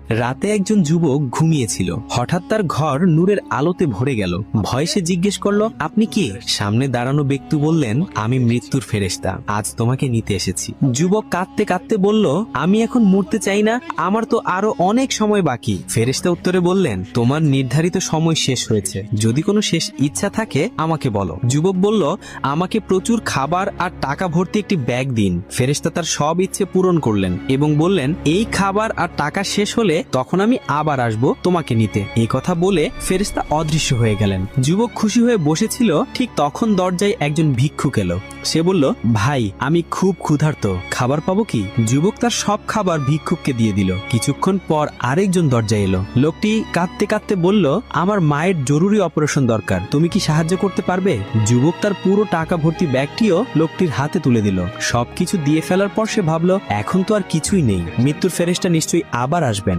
রাতে একজন যুবক ঘুমিয়েছিল। হঠাৎ তার ঘর নূরের আলোতে ভরে গেল। ভয়ে সে জিজ্ঞেস করলো, আপনি কে? সামনে দাঁড়ানো ব্যক্তি বললেন, আমি মৃত্যুর ফেরেশতা, আজ তোমাকে নিতে এসেছি। যুবক কাঁদতে কাঁদতে বলল, আমি এখন মরতে চাই না, আমার তো আরো অনেক সময় বাকি। ফেরেশতা উত্তরে বললেন, তোমার নির্ধারিত সময় শেষ হয়েছে, যদি কোনো শেষ ইচ্ছা থাকে আমাকে বলো। যুবক বলল, আমাকে প্রচুর খাবার আর টাকা ভর্তি একটি ব্যাগ দিন। ফেরেশতা তার সব ইচ্ছে পূরণ করলেন এবং বললেন, এই খাবার আর টাকা শেষ হলে তখন আমি আবার আসব তোমাকে নিতে। এই কথা বলে ফেরেশতা অদৃশ্য হয়ে গেলেন। যুবক খুশি হয়ে বসেছিল, ঠিক তখন দরজায় একজন ভিক্ষুক এলো। সে বলল, ভাই আমি খুব ক্ষুধার্ত, খাবার পাবো কি? যুবক তার সব খাবার ভিক্ষুককে দিয়ে দিল। কিছুক্ষণ পর আরেকজন দরজায় এলো। লোকটি কাঁদতে কাঁদতে বলল, আমার মায়ের জরুরি অপারেশন দরকার, তুমি কি সাহায্য করতে পারবে? যুবক তার পুরো টাকা ভর্তি ব্যাগটিও লোকটির হাতে তুলে দিল। সবকিছু দিয়ে ফেলার পর সে ভাবলো, এখন তো আর কিছুই নেই, মৃত্যুর ফেরেশতা নিশ্চয়ই আবার আসবেন।